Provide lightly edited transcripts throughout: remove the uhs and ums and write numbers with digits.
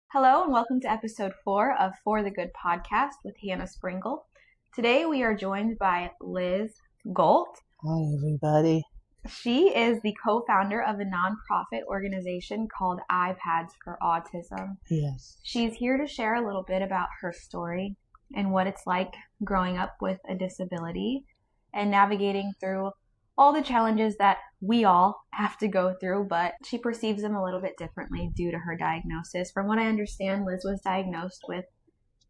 Hello and welcome to episode 4 of For the Good podcast with Hannah Sprinkle. Today we are joined by Liz Galt. Hi, everybody. She is the co-founder of a nonprofit organization called iPads for Autism. Yes. She's here to share a little bit about her story and what it's like growing up with a disability and navigating through all the challenges that we all have to go through, but she perceives them a little bit differently due to her diagnosis. From what I understand, Liz was diagnosed with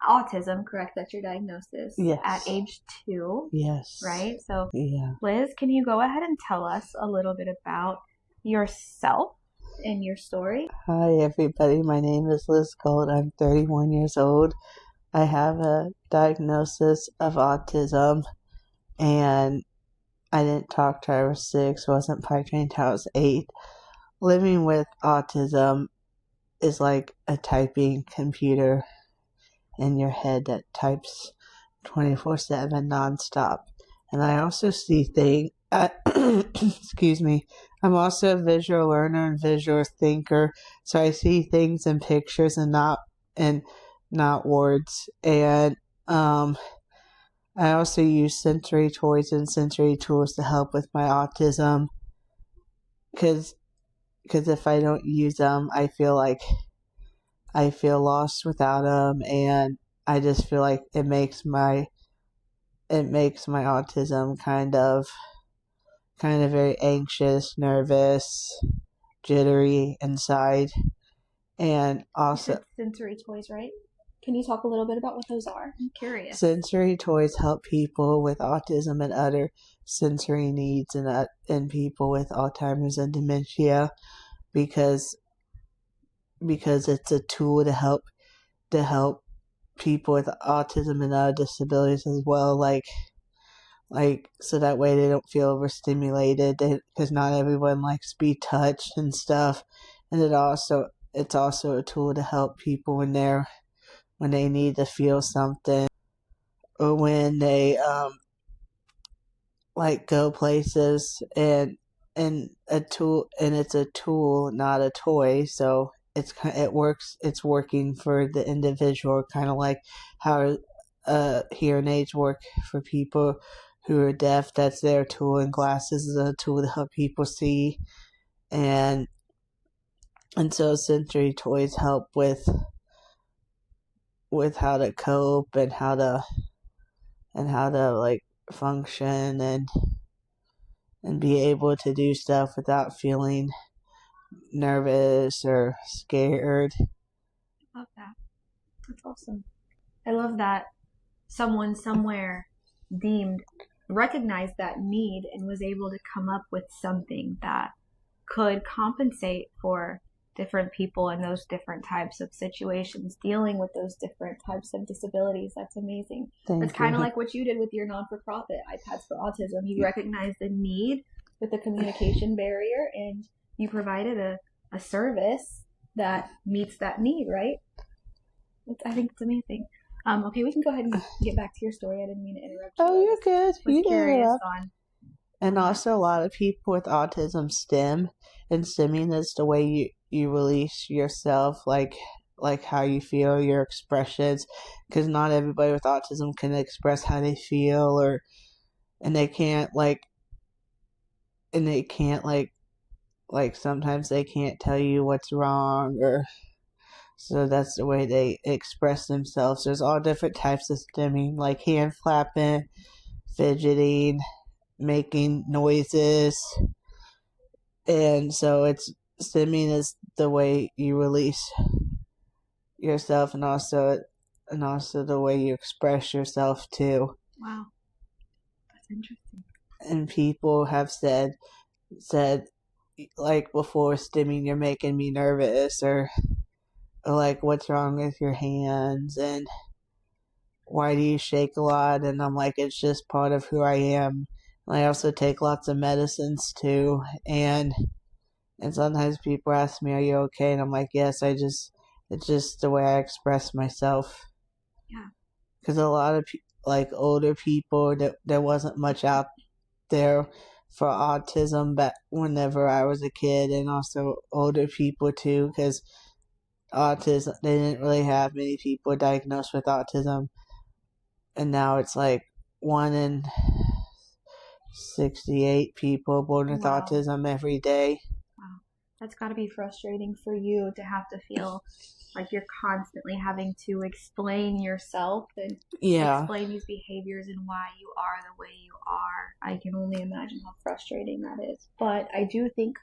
autism, correct? That's your diagnosis. Yes. At age 2. Yes. Right? So, yeah. Liz, can you go ahead and tell us a little bit about yourself and your story? Hi, everybody. My name is Liz Galt. I'm 31 years old. I have a diagnosis of autism, and I didn't talk till I was 6, wasn't potty trained till I was 8. Living with autism is like a typing computer in your head that types 24/7 nonstop. And I also see things, excuse me, I'm also a visual learner and visual thinker, so I see things in pictures and not words. And I also use sensory toys and sensory tools to help with my autism, because if I don't use them, I feel lost without them, and I just feel like it makes my autism kind of very anxious, nervous, jittery inside. And also, sensory toys, right? Can you talk a little bit about what those are? I'm curious. Sensory toys help people with autism and other sensory needs, and people with Alzheimer's and dementia, because it's a tool to help people with autism and other disabilities as well, like so that way they don't feel overstimulated, because not everyone likes to be touched and stuff. And it's also a tool to help people when they need to feel something, or when they go places, and it's a tool, not a toy. So it's working for the individual, kind of like how hearing aids work for people who are deaf. That's their tool, and glasses is a tool to help people see. And so sensory toys help with how to cope and how to function and be able to do stuff without feeling nervous or scared. I love that. That's awesome. I love that someone somewhere recognized that need and was able to come up with something that could compensate for different people in those different types of situations, dealing with those different types of disabilities. That's amazing. That's kind of like what you did with your non-for-profit, iPads for Autism. You recognized the need with the communication barrier, and you provided a service that meets that need, right? I think it's amazing. Okay, we can go ahead and get back to your story. I didn't mean to interrupt you. Oh, you're good. You curious on. And also, a lot of people with autism stim, and stimming is the way you release yourself, like how you feel, your expressions, because not everybody with autism can express how they feel, and they can't sometimes they can't tell you what's wrong, or so that's the way they express themselves. There's all different types of stimming, like hand flapping, fidgeting, making noises. And so stimming is the way you release yourself, and also the way you express yourself too. Wow, that's interesting. And people have said like, before stimming, you're making me nervous, or like, what's wrong with your hands, and why do you shake a lot? And I'm like, it's just part of who I am. And I also take lots of medicines too, and sometimes people ask me, are you okay? And I'm like, yes, it's just the way I express myself. Yeah. Because a lot of older people, there wasn't much out there for autism back whenever I was a kid, and also older people too, because autism. They didn't really have many people diagnosed with autism, and now it's like 1 in 68 people born with Wow. autism every day. Wow. That's got to be frustrating for you to have to feel like you're constantly having to explain yourself and Yeah. explain these behaviors and why you are the way you are. I can only imagine how frustrating that is. But I do think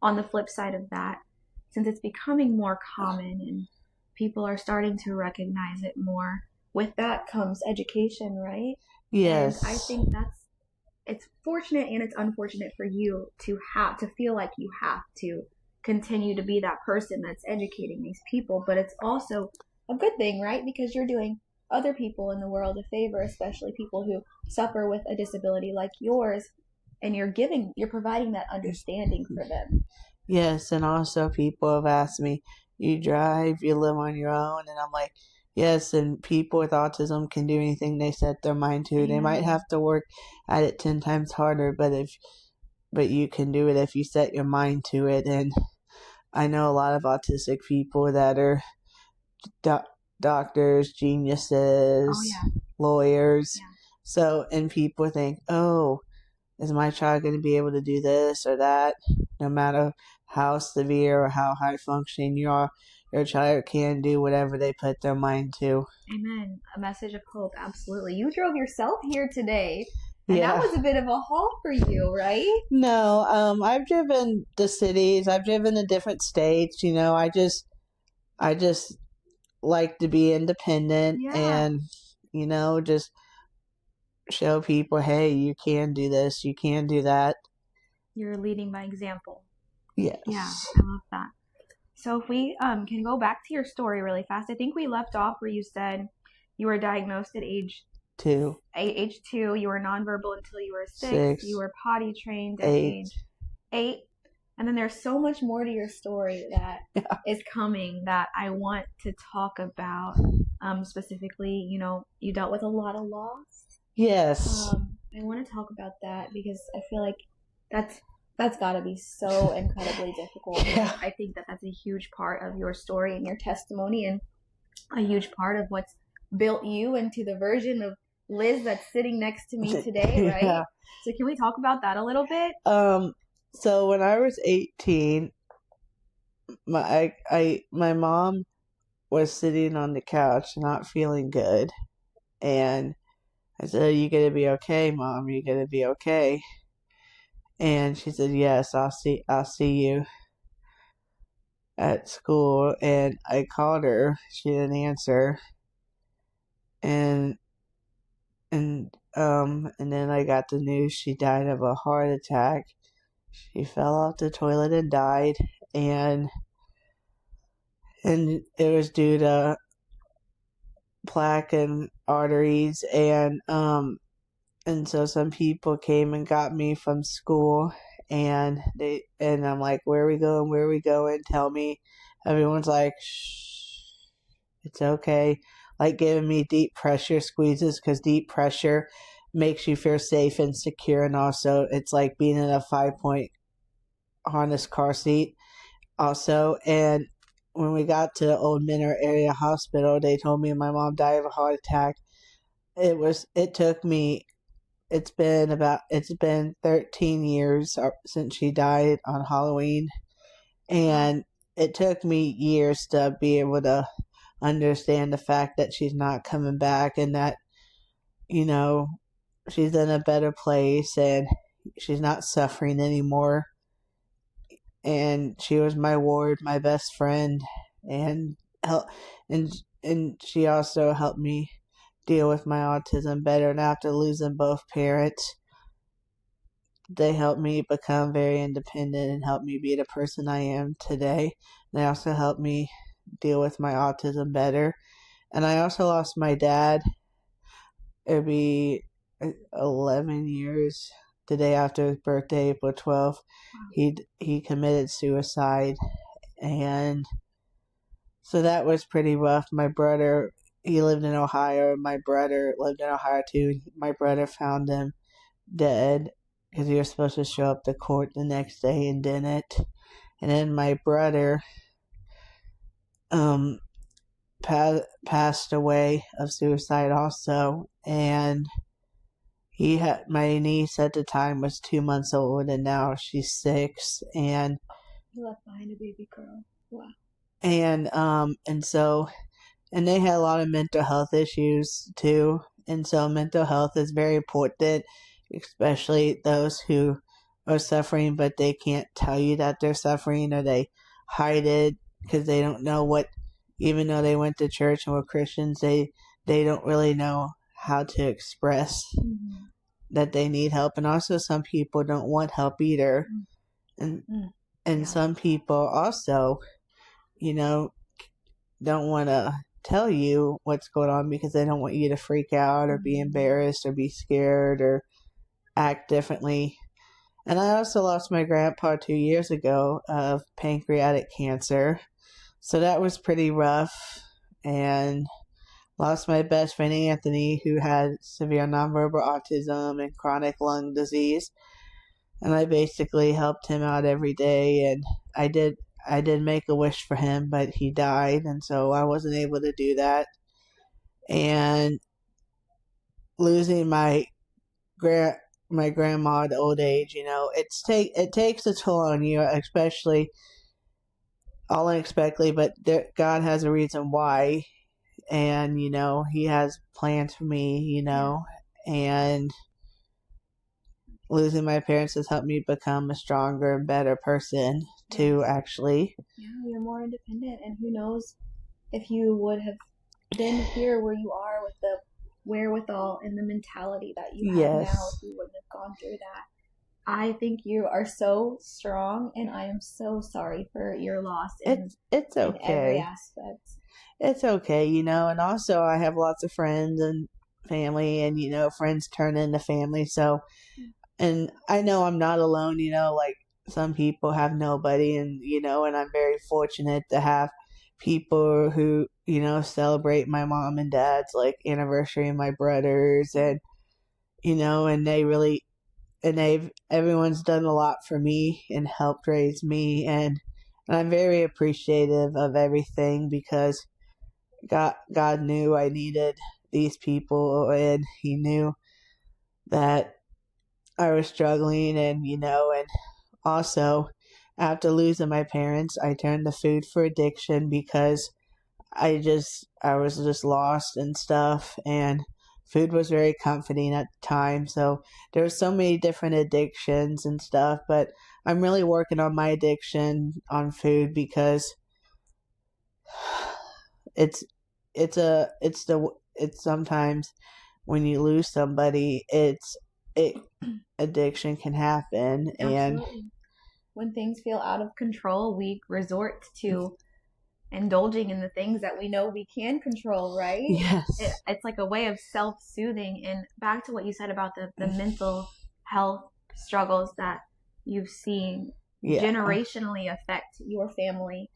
on the flip side of that, since it's becoming more common and people are starting to recognize it more, with that comes education, right? And I Yes. think it's fortunate and it's unfortunate for you to have to feel like you have to continue to be that person that's educating these people, but it's also a good thing, right? Because you're doing other people in the world a favor, especially people who suffer with a disability like yours, and you're providing that understanding for them. Yes, and also people have asked me, you drive, you live on your own, and I'm like, yes, and people with autism can do anything they set their mind to. They might Amen. have to work at it 10 times harder, but you can do it if you set your mind to it. And I know a lot of autistic people that are doctors, Oh geniuses, yeah. lawyers. Yeah. So, and people think, oh, is my child going to be able to do this or that? No matter how severe or how high functioning you are, your child can do whatever they put their mind to. Amen. A message of hope. Absolutely. You drove yourself here today, and that Yeah. was a bit of a haul for you, right? No, I've driven the cities. I've driven the different states. I just like to be independent Yeah. and, just show people, hey, you can do this, you can do that. You're leading by example. Yes. Yeah, I love that. So if we can go back to your story really fast, I think we left off where you said you were diagnosed at age 2. You were nonverbal until you were 6. 6, You were potty trained at 8. age 8. And then there's so much more to your story that is coming that I want to talk about. Specifically, you dealt with a lot of loss. Yes. I want to talk about that because I feel like that's got to be so incredibly difficult. Yeah. I think that that's a huge part of your story and your testimony, and a huge part of what's built you into the version of Liz that's sitting next to me today, right? Yeah. So can we talk about that a little bit? So when I was 18, my mom was sitting on the couch not feeling good, and I said, "Are you gonna be okay, Mom? Are you gonna be okay?" And she said, "Yes, I'll see you at school." And I called her. She didn't answer. And and then I got the news she died of a heart attack. She fell off the toilet and died, and it was due to plaque and arteries, and so some people came and got me from school, and I'm like, where are we going, tell me. Everyone's like, shh, it's okay, like giving me deep pressure squeezes, because deep pressure makes you feel safe and secure, and also it's like being in a 5-point harness car seat also. And when we got to the Old Manor area hospital, they told me my mom died of a heart attack. It took me, it's been 13 years since she died on Halloween, and it took me years to be able to understand the fact that she's not coming back, and that, she's in a better place and she's not suffering anymore. And she was my ward, my best friend, and help, and she also helped me deal with my autism better. And after losing both parents, they helped me become very independent and helped me be the person I am today. They also helped me deal with my autism better. And I also lost my dad. It'd be 11 years the day after his birthday, April 12th. He committed suicide, and so that was pretty rough. My brother, he lived in Ohio. My brother lived in Ohio too. My brother found him dead because he was supposed to show up to court the next day and didn't. And then my brother um, passed away of suicide also, and he had my niece at the time was 2 months old, and now she's 6, and He left behind a baby girl. Wow. and so and they had a lot of mental health issues too, and so mental health is very important, especially those who are suffering but they can't tell you that they're suffering, or they hide it because they don't know what, even though they went to church and were Christians, they don't really know how to express that they need help. And also some people don't want help either, and some people also, you know, don't want to tell you what's going on because they don't want you to freak out or be embarrassed or be scared or act differently. And I also lost my grandpa 2 years ago of pancreatic cancer, so that was pretty rough. And lost my best friend Anthony, who had severe nonverbal autism and chronic lung disease, and I basically helped him out every day. And I did make a wish for him, but he died, and so I wasn't able to do that. And losing my grandma at old age, it takes a toll on you, especially all unexpectedly. But God has a reason why, and He has plans for me, and losing my parents has helped me become a stronger and better person too, actually. Yeah, you're more independent, and who knows if you would have been here where you are with the wherewithal and the mentality that you have now if you wouldn't have gone through that. I think you are so strong, and I am so sorry for your loss it's okay. In every aspect. It's okay, and also I have lots of friends and family, and friends turn into family, so, and I know I'm not alone, like some people have nobody, and and I'm very fortunate to have people who celebrate my mom and dad's like anniversary, and my brothers, and and everyone's done a lot for me and helped raise me, and I'm very appreciative of everything because God knew I needed these people, and He knew that I was struggling, and and also after losing my parents, I turned to food for addiction because I was just lost and stuff, and food was very comforting at the time. So there were so many different addictions and stuff, but I'm really working on my addiction on food because it's sometimes when you lose somebody, addiction can happen. Absolutely. And when things feel out of control, we resort to indulging in the things that we know we can control, right? Yes. It's like a way of self-soothing. And back to what you said about the mental health struggles that you've seen generationally affect your family.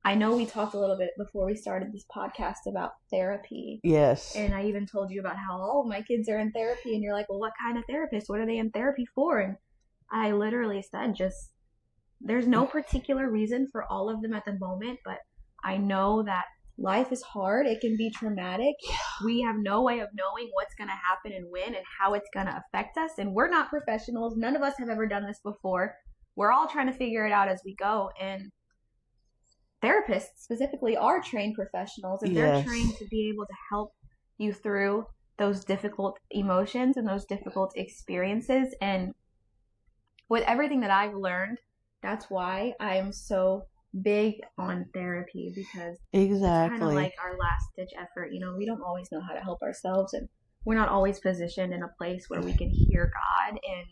I know we talked a little bit before we started this podcast about therapy. Yes. And I even told you about how all of my kids are in therapy, and you're like, well, what kind of therapist? What are they in therapy for? And I literally said, just, there's no particular reason for all of them at the moment, but I know that life is hard. It can be traumatic. We have no way of knowing what's going to happen and when and how it's going to affect us. And we're not professionals. None of us have ever done this before. We're all trying to figure it out as we go. And therapists specifically are trained professionals, and they're trained to be able to help you through those difficult emotions and those difficult experiences. And with everything that I've learned, that's why I'm so big on therapy, because it's kind of like our last ditch effort. We don't always know how to help ourselves, and we're not always positioned in a place where we can hear God and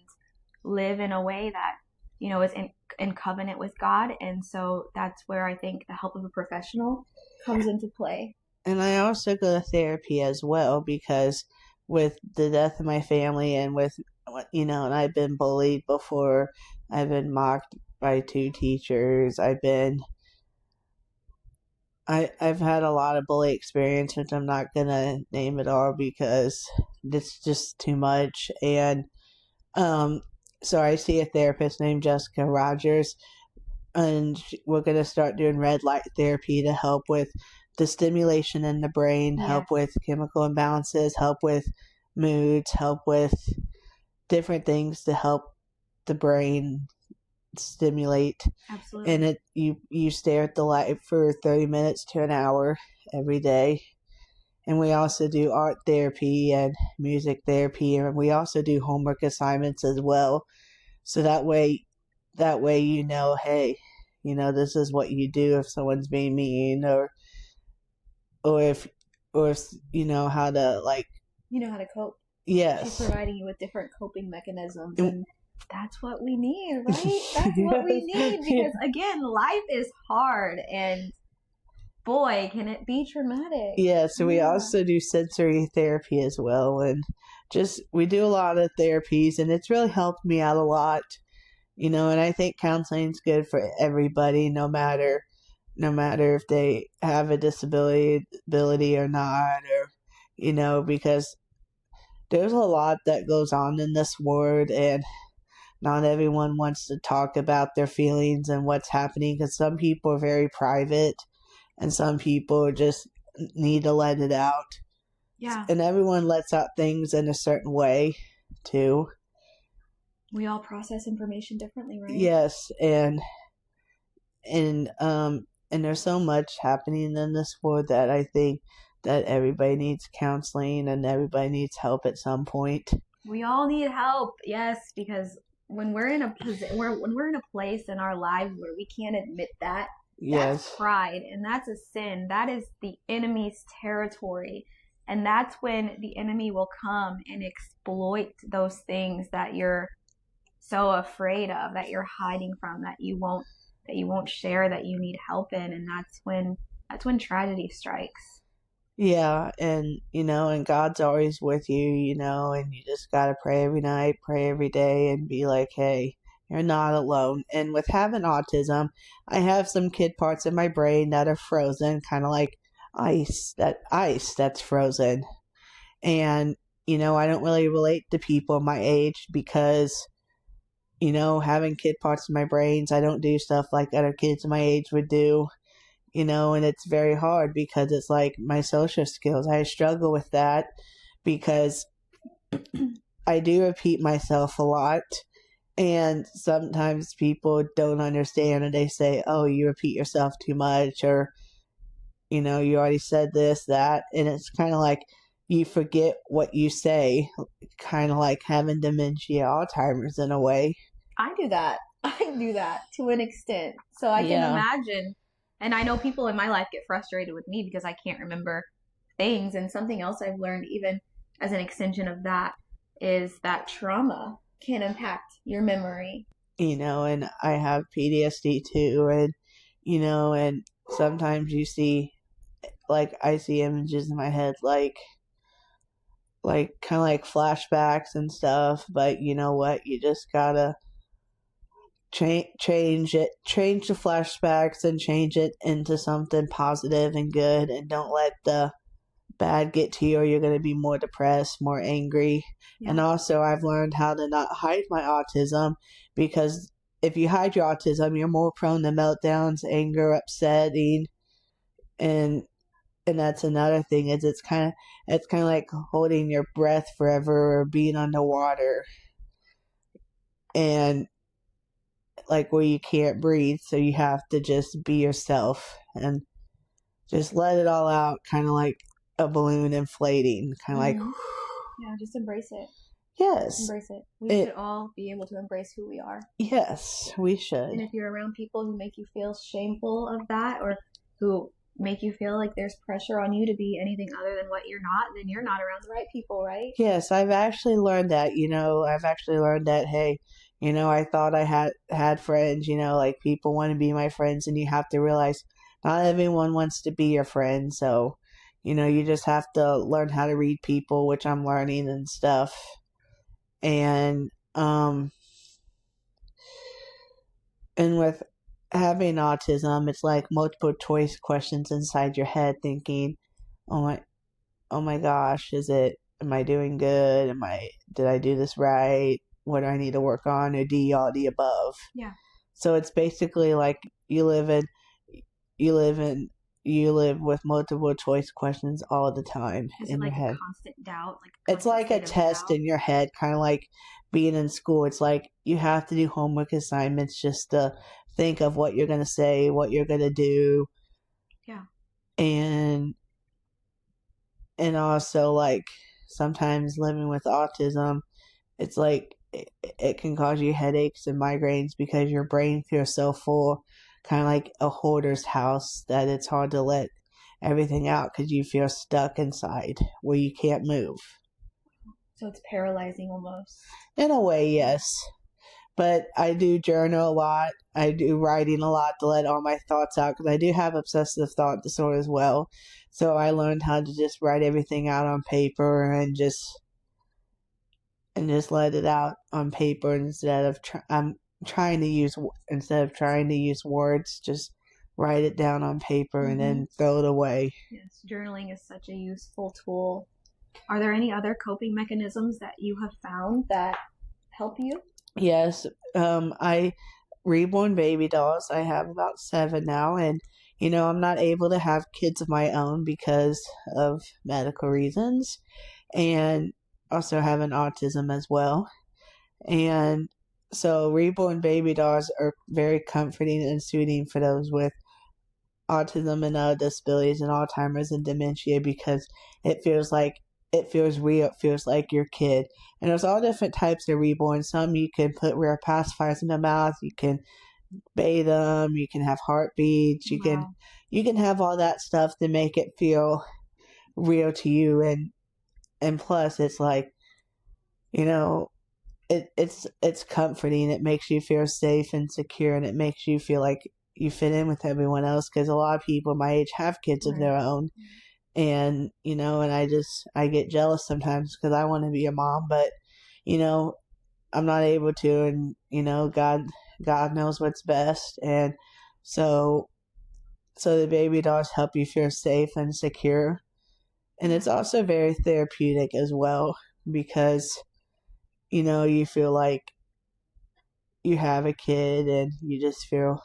live in a way that is in covenant with God. And so that's where I think the help of a professional comes into play. And I also go to therapy as well because with the death of my family, and with and I've been bullied before, I've been mocked by 2 teachers, I've had a lot of bully experience, which I'm not gonna name it all because it's just too much. And so I see a therapist named Jessica Rogers, and we're going to start doing red light therapy to help with the stimulation in the brain, Yes. help with chemical imbalances, help with moods, help with different things to help the brain stimulate. Absolutely. And you stare at the light for 30 minutes to an hour every day. And we also do art therapy and music therapy, and we also do homework assignments as well. So that way you know, hey, you know, this is what you do if someone's being mean, or if you know how to, like, you know how to cope. Yes. She's providing you with different coping mechanisms, and that's what we need, right? That's what we need, because again, life is hard, and boy, can it be traumatic. Yeah, so we also do sensory therapy as well, and just we do a lot of therapies, and it's really helped me out a lot, you know. And I think counseling's good for everybody, no matter if they have a disability or not, or, you know, because there's a lot that goes on in this world, and not everyone wants to talk about their feelings and what's happening, because some people are very private and some people just need to let it out. Yeah. And everyone lets out things in a certain way too. We all process information differently, right? Yes, and there's so much happening in this world that I think that everybody needs counseling and everybody needs help at some point. We all need help, yes, because when we're in a place in our lives where we can't admit that, that's pride, and that's a sin. That is the enemy's territory, and that's when the enemy will come and exploit those things that you're so afraid of, that you're hiding from, that you won't share, that you need help in, and that's when tragedy strikes. Yeah, and you know, and God's always with you, you know, and you just gotta pray every night, pray every day, and be like, hey, you're not alone. And with having autism, I have some kid parts in my brain that are frozen, kind of like ice that's frozen. And, you know, I don't really relate to people my age because, you know, having kid parts in my brains, I don't do stuff like other kids my age would do, you know, and it's very hard because it's like my social skills. I struggle with that because I do repeat myself a lot. And sometimes people don't understand and they say, oh, you repeat yourself too much, or, you know, you already said this, that. And it's kind of like you forget what you say, kind of like having dementia, Alzheimer's in a way. I do that to an extent. So I can imagine. And I know people in my life get frustrated with me because I can't remember things. And something else I've learned, even as an extension of that, is that trauma can impact your memory. You know, and I have PTSD too, and, you know, and sometimes you see, like, I see images in my head, like kind of like flashbacks and stuff, but you know what, you just gotta change the flashbacks and change it into something positive and good, and don't let the bad get to you, or you're going to be more depressed, more angry. Yeah. And also I've learned how to not hide my autism, because if you hide your autism, you're more prone to meltdowns, anger, upsetting, and that's another thing, is it's kind of like holding your breath forever or being underwater, and like where you can't breathe, so you have to just be yourself and just let it all out, kind of like a balloon inflating, kind of like, yeah, just embrace it. Yes. Embrace it. We should all be able to embrace who we are. Yes, we should. And if you're around people who make you feel shameful of that, or who make you feel like there's pressure on you to be anything other than what you're not, then you're not around the right people, right? Yes, I've actually learned that, you know, hey, you know, I thought I had friends, you know, like people want to be my friends, and you have to realize not everyone wants to be your friend. So, you know, you just have to learn how to read people, which I'm learning and stuff. And with having autism, it's like multiple choice questions inside your head, thinking, oh my gosh, am I doing good? Did I do this right? What do I need to work on? Or D, all the above. Yeah. So it's basically like you live in you live in you live with multiple choice questions all the time Is it in your like a head. constant doubt, like a It's constant like a state of test doubt? in your head, kind of like being in school. It's like you have to do homework assignments just to think of what you're going to say, what you're going to do, Yeah. and also like sometimes living with autism, it's like it can cause you headaches and migraines because your brain feels so full, kind of like a hoarder's house, that it's hard to let everything out because you feel stuck inside where you can't move. So it's paralyzing almost. In a way, yes. But I do journal a lot. I do writing a lot to let all my thoughts out because I do have obsessive thought disorder as well. So I learned how to just write everything out on paper and just let it out on paper instead of trying to use words, just write it down on paper and then throw it away. Yes, journaling is such a useful tool. Are there any other coping mechanisms that you have found that help you? Yes, I reborn baby dolls. I have about 7 now, and I'm not able to have kids of my own because of medical reasons, and also having autism as well. And so reborn baby dolls are very comforting and soothing for those with autism and other disabilities and Alzheimer's and dementia because it feels real. It feels like your kid. And there's all different types of reborn. Some you can put rare pacifiers in the mouth. You can bathe them. You can have heartbeats. You can have all that stuff to make it feel real to you. And plus, it's like, it's comforting. It makes you feel safe and secure, and it makes you feel like you fit in with everyone else because a lot of people my age have kids of their own. And and I get jealous sometimes because I want to be a mom, but I'm not able to, and God knows what's best. And so the baby dolls help you feel safe and secure, and it's also very therapeutic as well because you feel like you have a kid and you just feel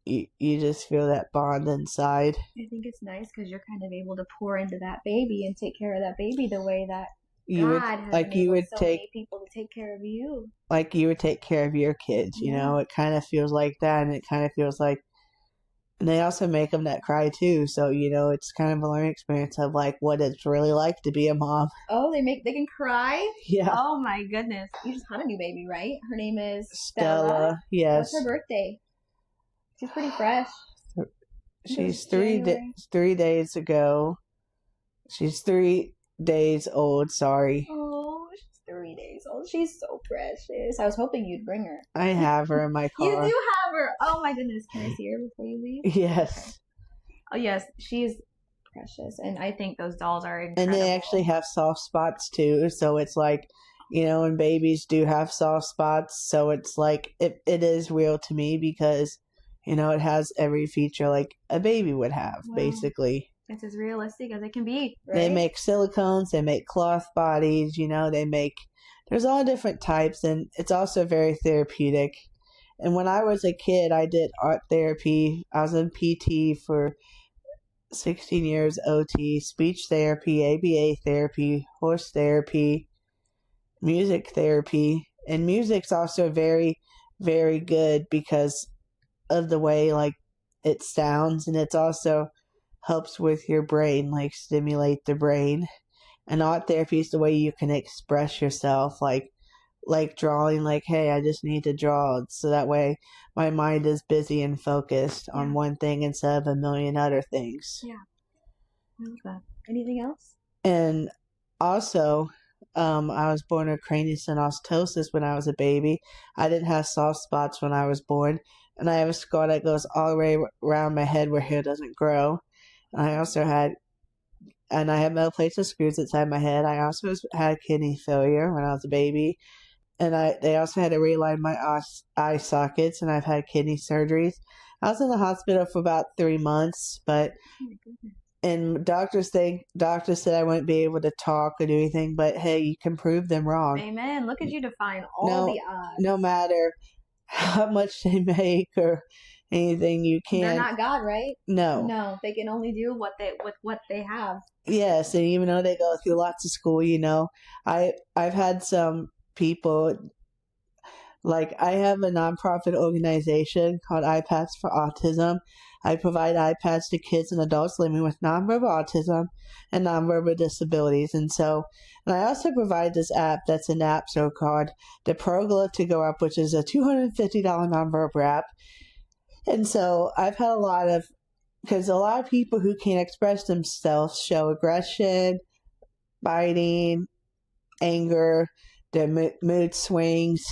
that bond inside. I think it's nice because you're kind of able to pour into that baby and take care of that baby the way that God has enabled so many people to take care of you. Like you would take care of your kids, it kind of feels like that, and it kind of feels like, and they also make them that cry too, so it's kind of a learning experience of like what it's really like to be a mom. Oh, they can cry? Yeah. Oh my goodness. You just had a new baby, right? Her name is Stella. Yes. What's her birthday? She's pretty fresh. She's 3 days ago. She's 3 days old. Sorry. Oh, she's 3 days old. She's so precious. I was hoping you'd bring her. I have her in my car. You do have her. Oh my goodness. Can I see her before you leave? Yes. Oh yes, she's precious, and I think those dolls are incredible. And they actually have soft spots too. So it's like, and babies do have soft spots. So it's like it is real to me because it has every feature like a baby would have, basically. It's as realistic as it can be, right? They make silicones, they make cloth bodies, there's all different types, and it's also very therapeutic. And when I was a kid, I did art therapy. I was in PT for 16 years, OT, speech therapy, ABA therapy, horse therapy, music therapy. And music's also very, very good because of the way like it sounds, and it's also helps with your brain, like stimulate the brain. And art therapy is the way you can express yourself, like drawing, like, hey, I just need to draw, so that way my mind is busy and focused on one thing instead of a million other things. Yeah, I love that. Anything else? And also, I was born with craniosynostosis when I was a baby. I didn't have soft spots when I was born, and I have a scar that goes all the way around my head where hair doesn't grow. I have metal plates and screws inside my head. I also had kidney failure when I was a baby, and they also had to realign my eye sockets, and I've had kidney surgeries. I was in the hospital for about 3 months, but and doctors said I wouldn't be able to talk or do anything, but hey, you can prove them wrong. Amen. Look at you defying all the odds. No matter how much they make or anything. You They're can't. not God, right? No. No, they can only do what they with what they have. Yes, and even though they go through lots of school, I've had some people, like, I have a nonprofit organization called iPads for Autism. I provide iPads to kids and adults living with nonverbal autism and nonverbal disabilities. And I also provide this app that's an app so called the Pergola to Go Up, which is a $250 nonverbal app. And so I've had because a lot of people who can't express themselves show aggression, biting, anger, their mood swings,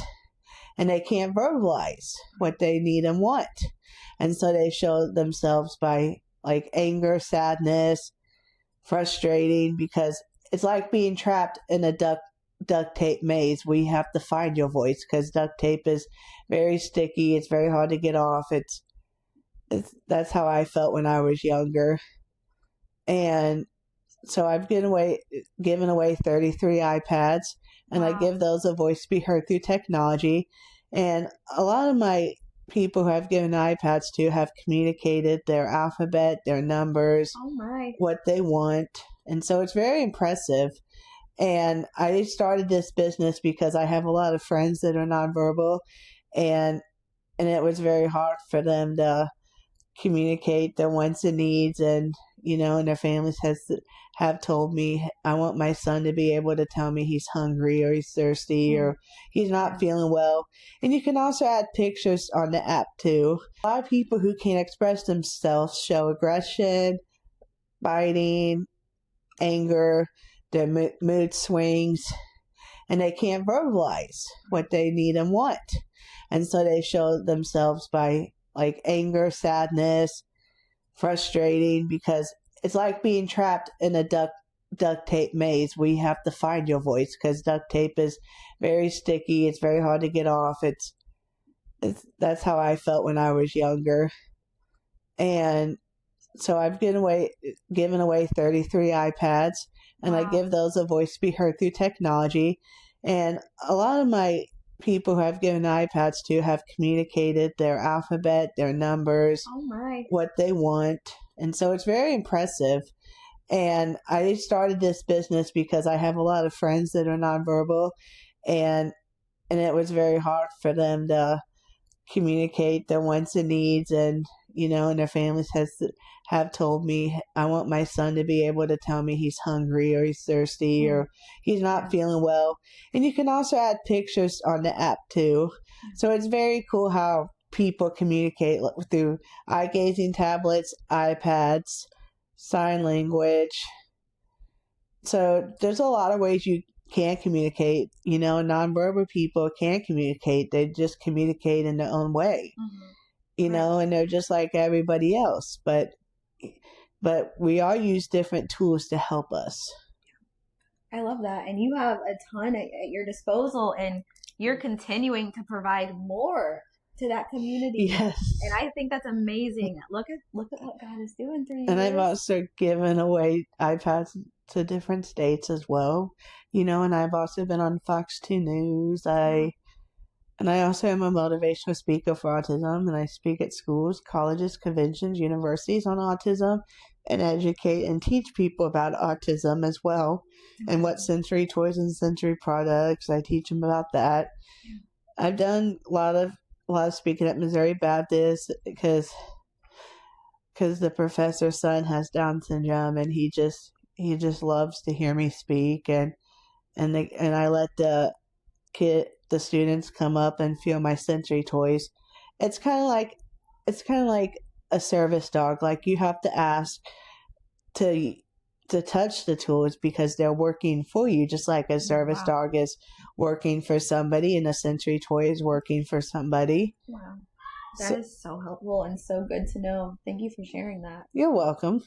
and they can't verbalize what they need and want. And so they show themselves by like anger, sadness, frustrating, because it's like being trapped in a duct tape maze where you have to find your voice because duct tape is very sticky. It's very hard to get off. That's how I felt when I was younger. And so I've given away 33 iPads, and Wow. I give those a voice to be heard through technology. And a lot of my people who I've given iPads to have communicated their alphabet, their numbers, what they want. And so it's very impressive. And I started this business because I have a lot of friends that are nonverbal, and it was very hard for them to communicate their wants and needs, and and their families have told me, I want my son to be able to tell me he's hungry or he's thirsty or he's not feeling well. And you can also add pictures on the app too. A lot of people who can't express themselves show aggression, biting, anger, their mood swings, and they can't verbalize what they need and want. And so they show themselves by like anger, sadness, frustrating, because it's like being trapped in a duct tape maze where you have to find your voice because duct tape is very sticky. It's very hard to get off. That's how I felt when I was younger. And so I've given away 33 iPads, and I give those a voice to be heard through technology. And a lot of my people who I've given iPads to have communicated their alphabet, their numbers, what they want. And so it's very impressive. And I started this business because I have a lot of friends that are nonverbal, and it was very hard for them to communicate their wants and needs, and their families have told me, I want my son to be able to tell me he's hungry or he's thirsty or he's not feeling well. And you can also add pictures on the app too. So it's very cool how people communicate through eye gazing tablets, iPads, sign language. So there's a lot of ways you can communicate. Nonverbal people can communicate. They just communicate in their own way. And they're just like everybody else. But we all use different tools to help us. I love that. And you have a ton at your disposal, and you're continuing to provide more to that community. Yes. And I think that's amazing. Look at what God is doing through you. And I've also given away iPads to different states as well. And I've also been on Fox 2 News. And I also am a motivational speaker for autism, and I speak at schools, colleges, conventions, universities on autism, and educate and teach people about autism as well, and what sensory toys and sensory products. I teach them about that. I've done a lot of speaking at Missouri Baptist because the professor's son has Down syndrome, and he just loves to hear me speak, and I let the students come up and feel my sensory toys. It's kind of like a service dog. Like, you have to ask to touch the tools because they're working for you, just like a service dog is working for somebody and a sensory toy is working for somebody. Wow. That is so helpful and so good to know. Thank you for sharing that. You're welcome.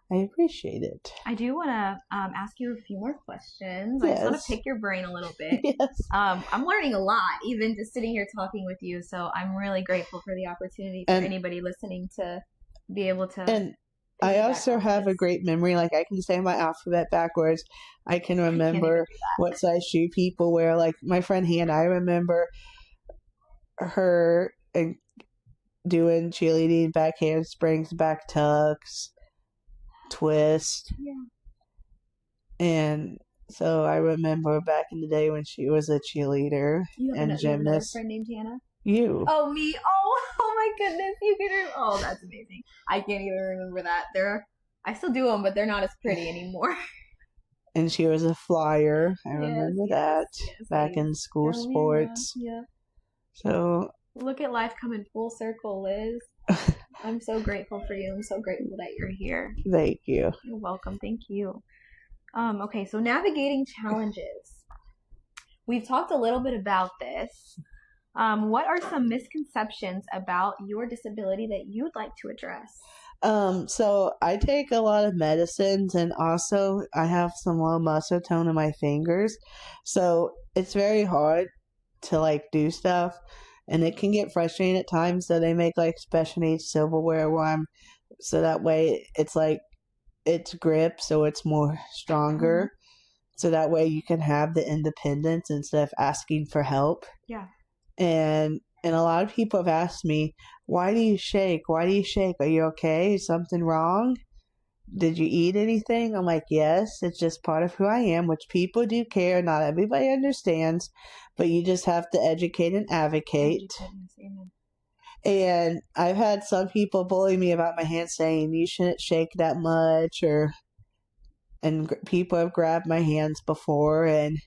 I appreciate it. I do want to ask you a few more questions. Yes. I just want to pick your brain a little bit. Yes. I'm learning a lot, even just sitting here talking with you. So I'm really grateful for the opportunity for anybody listening to be able to. And I also have a great memory. Like, I can say my alphabet backwards. I can remember what size shoe people wear. Like my friend Hannah, I remember her and doing cheerleading, back handsprings, back tucks, twist. Yeah. And so I remember back in the day when she was a cheerleader and You have another gymnast. friend named Hannah? You. Oh, me. Oh my goodness. You can. Oh, that's amazing. I can't even remember that. I still do them, but they're not as pretty anymore. And she was a flyer. I remember that back in school sports. Yeah. So look at life coming full circle, Liz. I'm so grateful for you. I'm so grateful that you're here. Thank you. You're welcome. Thank you. Okay, so navigating challenges. We've talked a little bit about this. What are some misconceptions about your disability that you'd like to address? So I take a lot of medicines, and also I have some low muscle tone in my fingers. So it's very hard to like do stuff, and it can get frustrating at times. So they make like special needs silverware so that way it's grip, so it's more stronger. Mm-hmm. So that way you can have the independence instead of asking for help. Yeah. And a lot of people have asked me, why do you shake? Why do you shake? Are you okay? Is something wrong? Did you eat anything? I'm like, yes, it's just part of who I am, which people do care. Not everybody understands, but you just have to educate and advocate. And I've had some people bully me about my hands, saying you shouldn't shake that much, and people have grabbed my hands before, and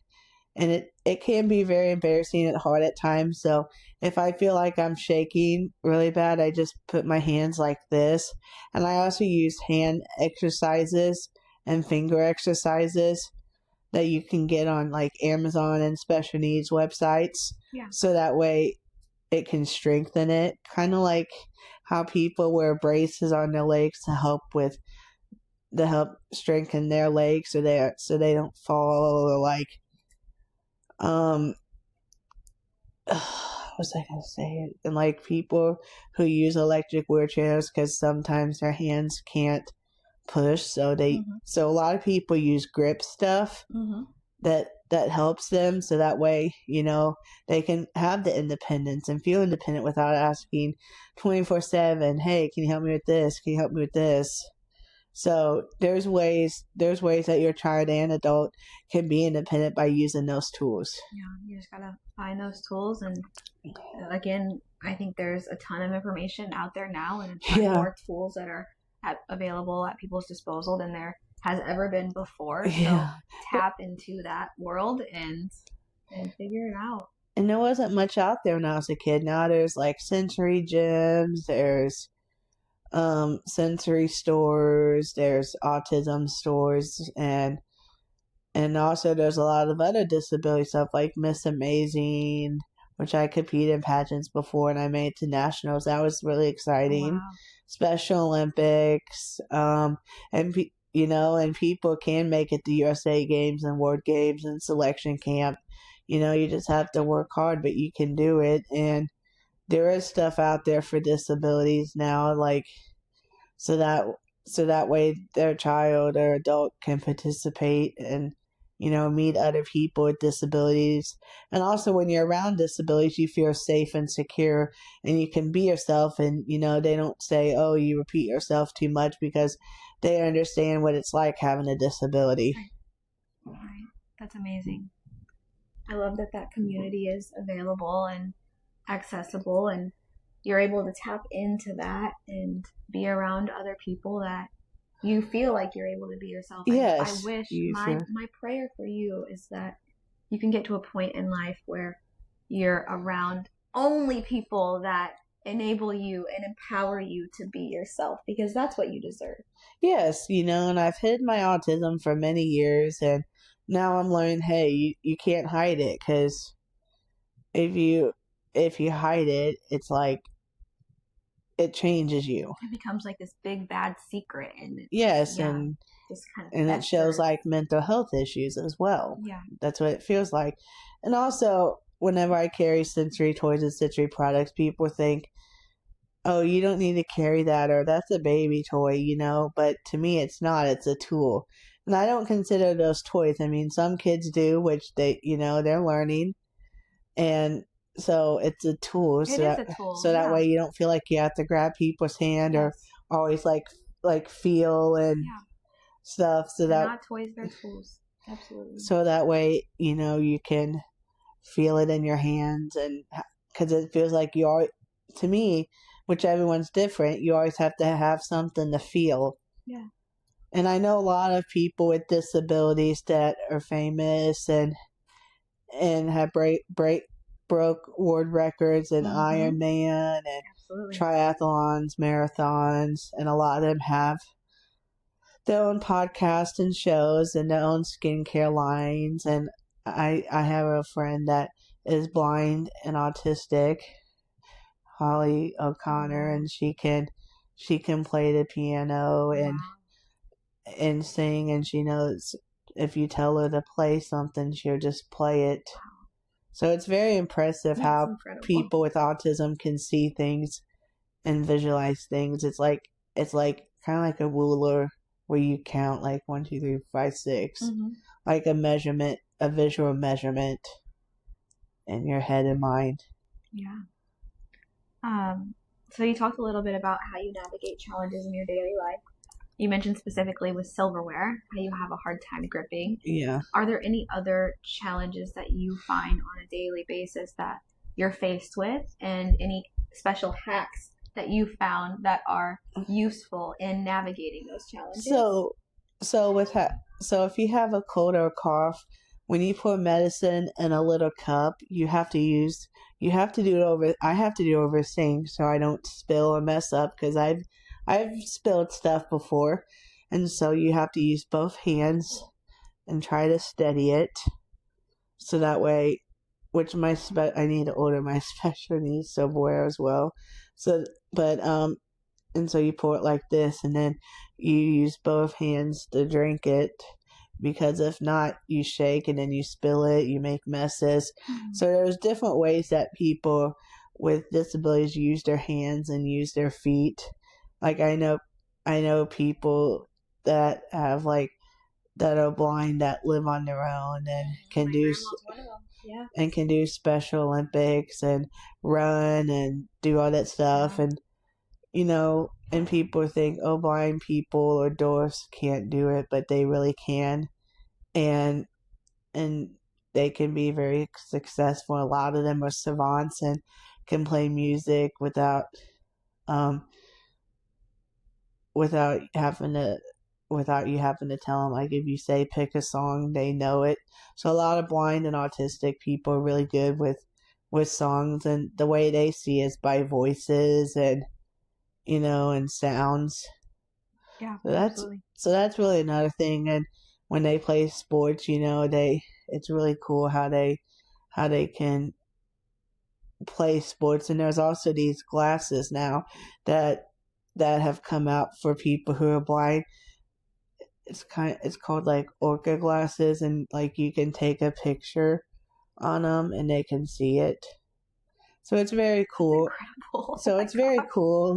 it can be very embarrassing and hard at times. So if I feel like I'm shaking really bad, I just put my hands like this. And I also use hand exercises and finger exercises that you can get on like Amazon and special needs websites. Yeah. So that way it can strengthen it. Kind of like how people wear braces on their legs to help strengthen their legs so they don't fall, or like what was I gonna say? And like people who use electric wheelchairs because sometimes their hands can't push, so so a lot of people use grip stuff that helps them, so that way they can have the independence and feel independent without asking 24/7. Hey, can you help me with this? Can you help me with this? So there's ways that your child and adult can be independent by using those tools. Yeah, you just gotta find those tools, and again, I think there's a ton of information out there now, and a ton more tools that are available at people's disposal than there has ever been before. So tap into that world and figure it out. And there wasn't much out there when I was a kid. Now there's like sensory gyms, there's sensory stores, there's autism stores, and also there's a lot of other disability stuff like Miss Amazing, which I competed in pageants before and I made it to nationals. That was really exciting. Wow. Special Olympics, and people can make it to USA Games and World Games and selection camp. You just have to work hard, but you can do it. And there is stuff out there for disabilities now, like so that way their child or adult can participate and meet other people with disabilities. And also when you're around disabilities, you feel safe and secure, and you can be yourself, and they don't say, oh, you repeat yourself too much, because they understand what it's like having a disability. Right. That's amazing. I love that community is available and accessible, and you're able to tap into that and be around other people that you feel like you're able to be yourself. Yes. I wish my prayer for you is that you can get to a point in life where you're around only people that enable you and empower you to be yourself, because that's what you deserve. Yes, and I've hid my autism for many years, and now I'm learning, hey, you can't hide it, because if you hide it, it's like it changes you. It becomes like this big bad secret, and and just kind of it shows like mental health issues as well. Yeah, that's what it feels like. And also, whenever I carry sensory toys and sensory products, people think, oh, you don't need to carry that, or that's a baby toy, but to me it's not. It's a tool, and I don't consider those toys. I mean, some kids do, which they they're learning, and so it's a tool. It is a tool. So that way you don't feel like you have to grab people's hand or always like feel and stuff. So they're that not toys, they're tools. Absolutely. So that way, you can feel it in your hands, and because it feels like to me, which everyone's different, you always have to have something to feel. Yeah. And I know a lot of people with disabilities that are famous and have broke world records in Ironman and triathlons, marathons, and a lot of them have their own podcasts and shows and their own skincare lines. And I have a friend that is blind and autistic, Holly O'Connor, and she can play the piano and sing, and she knows if you tell her to play something, she'll just play it. So it's very impressive how people with autism can see things and visualize things. It's like kind of like a ruler where you count like 1, 2, 3, 4, 5, 6, like a visual measurement in your head and mind. Yeah. So you talked a little bit about how you navigate challenges in your daily life. You mentioned specifically with silverware, how you have a hard time gripping. Yeah. Are there any other challenges that you find on a daily basis that you're faced with, and any special hacks that you found that are useful in navigating those challenges? So if you have a cold or a cough, when you put medicine in a little cup, I have to do it over a sink so I don't spill or mess up, because I've spilled stuff before, and so you have to use both hands and try to steady it. So that way, I need to order my special needs silverware as well. And so you pour it like this, and then you use both hands to drink it, because if not, you shake and then you spill it, you make messes. So there's different ways that people with disabilities use their hands and use their feet. Like I know people that have that are blind that live on their own and can do Special Olympics and run and do all that stuff. And and people think, oh, blind people or dwarfs can't do it, but they really can, and they can be very successful. A lot of them are savants and can play music without you having to tell them. Like if you say pick a song, they know it. So a lot of blind and autistic people are really good with songs, and the way they see is by voices and and sounds. Yeah, so that's really another thing. And when they play sports, it's really cool how they can play sports. And there's also these glasses now that have come out for people who are blind. It's called like Orca glasses, and like you can take a picture on them and they can see it. So it's very cool. It's very cool,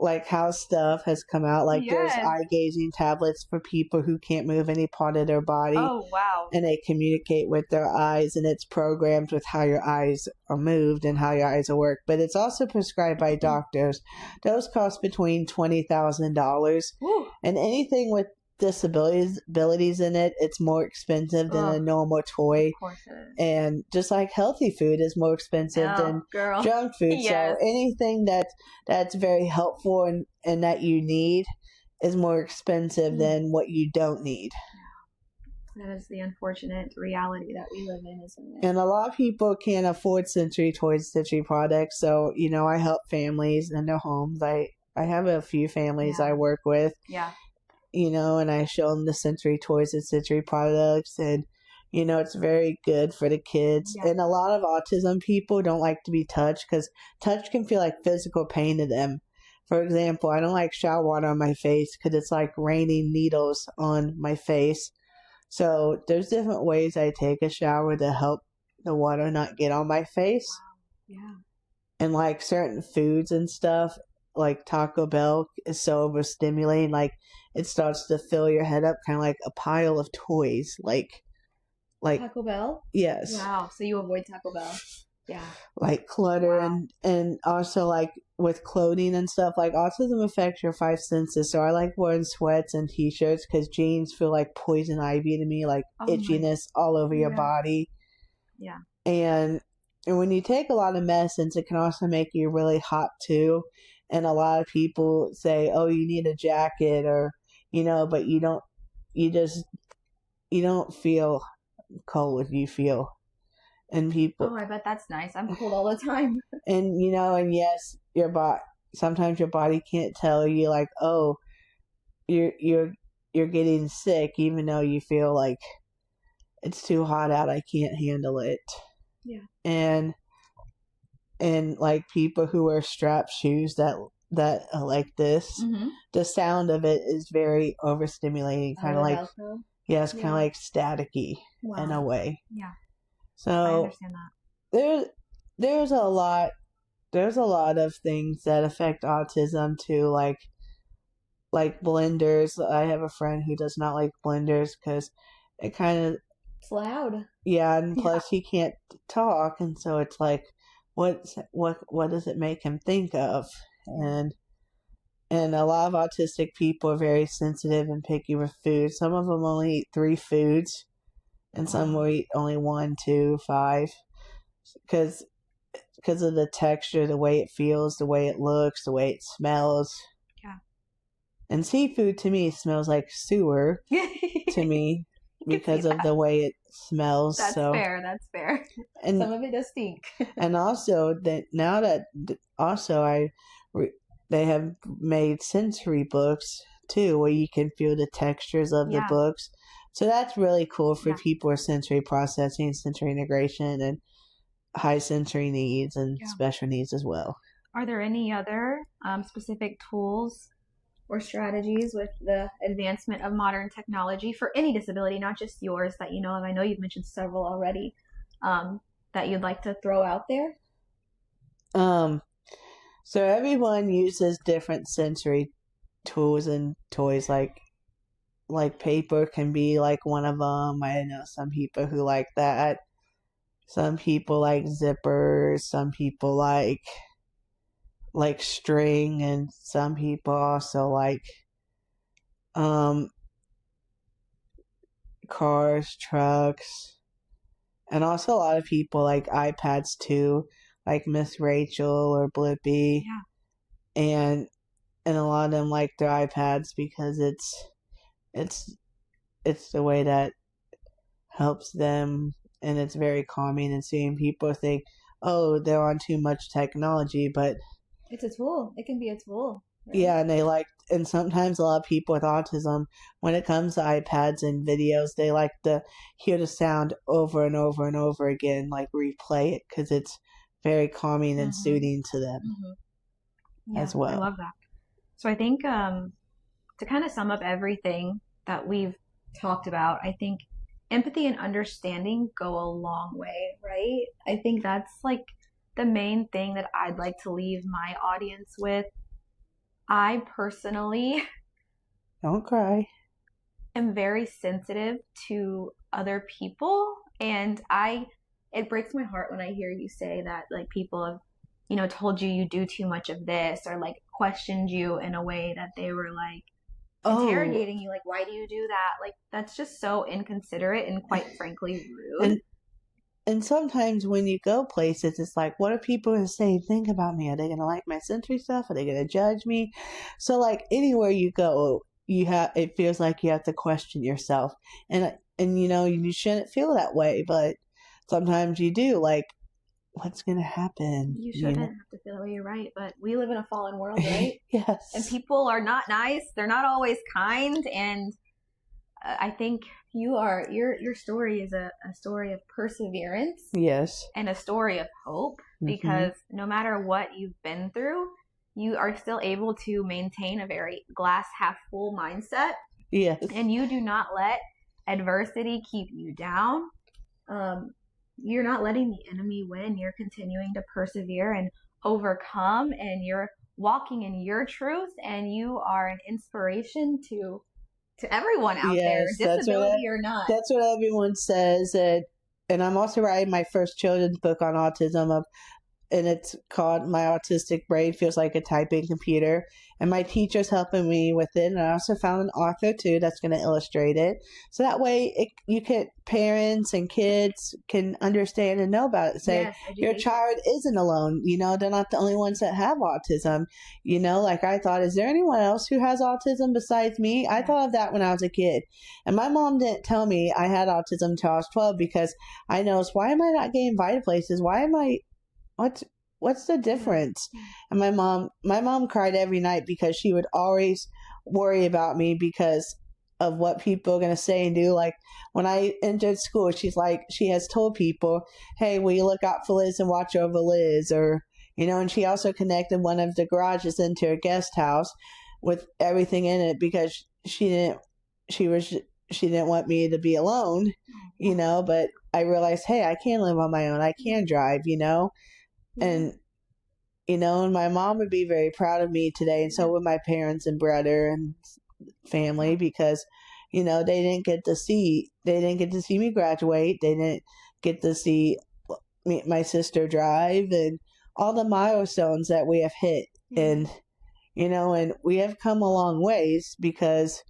like how stuff has come out. Like there's eye gazing tablets for people who can't move any part of their body. Oh, wow. And they communicate with their eyes, and it's programmed with how your eyes are moved and how your eyes will work. But it's also prescribed by doctors. Those cost between $20,000. And anything with disabilities in it, it's more expensive than a normal toy. Of course it is. And just like healthy food is more expensive than junk food. So anything that's very helpful and that you need is more expensive than what you don't need. That is the unfortunate reality that we live in, isn't it? And a lot of people can't afford Century Toys, Century products. So, I help families in their homes. I have a few families I work with. Yeah. And I show them the Century Toys and Century products, and it's very good for the kids. And a lot of autism people don't like to be touched, because touch can feel like physical pain to them. For example, I don't like shower water on my face because it's like raining needles on my face. So there's different ways I take a shower to help the water not get on my face. Wow. Yeah. And like certain foods and stuff, like Taco Bell is so overstimulating. Like it starts to fill your head up, kind of like a pile of toys. Like Taco Bell? Yes. Wow. So you avoid Taco Bell? like clutter. Wow. And also like with clothing and stuff, like autism affects your five senses. So I like wearing sweats and t-shirts because jeans feel like poison ivy to me, like itchiness all over your body. Yeah. And when you take a lot of medicines, it can also make you really hot too. And a lot of people say, oh, you need a jacket, or, but you don't feel cold, you feel. And people. Oh, I bet that's nice. I'm cold all the time. And, and yes, sometimes your body can't tell you, like, oh, you're getting sick, even though you feel like it's too hot out, I can't handle it. Yeah. And like people who wear strap shoes that like this, the sound of it is very overstimulating, kind of like Velcro? Yeah, it's kind of like staticky in a way. Yeah. So I understand that. There's a lot of things that affect autism too, like blenders. I have a friend who does not like blenders because it kind of, it's loud. Yeah, and plus he can't talk, and so it's like, what does it make him think of? And a lot of autistic people are very sensitive and picky with food. Some of them only eat 3 foods, and some will eat only 1, 2, 5, because of the texture, the way it feels, the way it looks, the way it smells. Yeah. And seafood to me smells like sewer to me because of the way it smells. That's fair. That's fair. And some of it does stink. And also they have made sensory books too, where you can feel the textures of the books. So that's really cool for people with sensory processing, sensory integration, and high sensory needs and special needs as well. Are there any other specific tools or strategies with the advancement of modern technology for any disability, not just yours, that you know of? I know you've mentioned several already, that you'd like to throw out there? So everyone uses different sensory tools and toys, like paper can be like one of them. I know some people who like that. Some people like zippers. Some people like string, and some people also like cars, trucks, and also a lot of people like iPads too, like Miss Rachel or Blippi. Yeah. And a lot of them like their iPads because it's the way that helps them, and it's very calming and soothing. People think, oh, they're on too much technology, but it's a tool. It can be a tool. Right? Yeah, and sometimes a lot of people with autism, when it comes to iPads and videos, they like to hear the sound over and over and over again, like replay it, because it's very calming and soothing to them as well. I love that. So I think to kind of sum up everything that we've talked about, I think empathy and understanding go a long way, right? I think that's like the main thing that I'd like to leave my audience with. I personally, don't cry, am very sensitive to other people, and it breaks my heart when I hear you say that, like, people have, told you do too much of this, or like questioned you in a way that they were like interrogating you, like, why do you do that? Like, that's just so inconsiderate and quite frankly rude. And sometimes when you go places, it's like, what are people going to say, think about me? Are they going to like my sensory stuff? Are they going to judge me? So like anywhere you go, it feels like you have to question yourself, and you shouldn't feel that way, but sometimes you do. Like, what's going to happen? You shouldn't have to feel that way. You're right, but we live in a fallen world, right? Yes. And people are not nice. They're not always kind, and I think your story is a story of perseverance. Yes. And a story of hope, because no matter what you've been through, you are still able to maintain a very glass half full mindset. Yes. And you do not let adversity keep you down. You're not letting the enemy win. You're continuing to persevere and overcome, and you're walking in your truth, and you are an inspiration to everyone out there, disability or not. That's what everyone says. and I'm also writing my first children's book on autism, and it's called My Autistic Brain Feels Like a Typing Computer. And my teacher's helping me with it. And I also found an author too that's going to illustrate it. So that way parents and kids can understand and know about it. Say, Yes, your education. child isn't alone. They're not the only ones that have autism. Like I thought, is there anyone else who has autism besides me? I thought of that when I was a kid. And my mom didn't tell me I had autism until I was 12 because I noticed, why am I not getting invited places? Why am I what's the difference? And my mom cried every night because she would always worry about me because of what people are going to say and do. Like when I entered school, she's like, she has told people, hey, will you look out for Liz and watch over Liz? Or, and she also connected one of the garages into her guest house with everything in it because she didn't want me to be alone, but I realized, hey, I can live on my own. I can drive, and and my mom would be very proud of me today, and so would my parents and brother and family because they didn't get to see me graduate. They didn't get to see my sister drive and all the milestones that we have hit. And and we have come a long ways because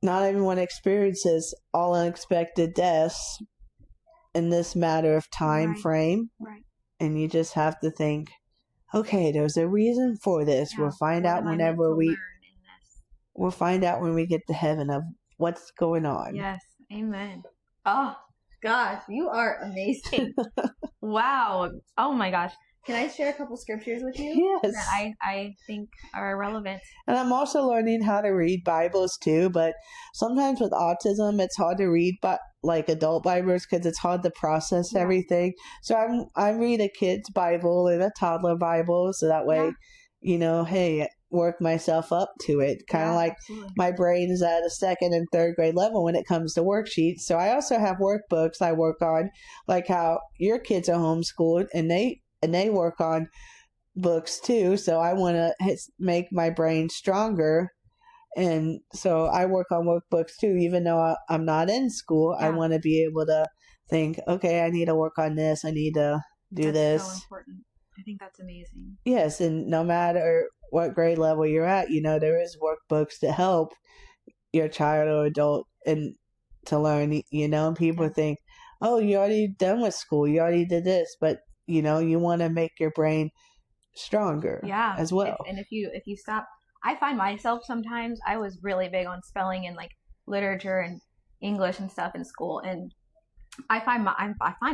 not everyone experiences all unexpected deaths in this matter of time frame. Right. And you just have to think, okay, there's a reason for this. Yeah. We'll find out we'll find out when we get to heaven of what's going on. Yes. Amen. Oh gosh, you are amazing. Wow. Oh my gosh. Can I share a couple scriptures with you? Yes. That I think are relevant. And I'm also learning how to read Bibles too, but sometimes with autism, it's hard to read like adult Bibles because it's hard to process everything. So I read a kid's Bible and a toddler Bible, so that way, hey, work myself up to it. Kind of like absolutely. My brain is at a second and third grade level when it comes to worksheets. So I also have workbooks I work on, like how your kids are homeschooled and they work on books too. So I want to make my brain stronger. And so I work on workbooks too, even though I'm not in school. I want to be able to think, okay, I need to work on this. I need to do this. That's so important. I think that's amazing. Yes. And no matter what grade level you're at, there is workbooks to help your child or adult and to learn, and people think, oh, you're already done with school. You already did this. But, you want to make your brain stronger as well. And if you stop, I find myself sometimes, I was really big on spelling and like literature and English and stuff in school. And I find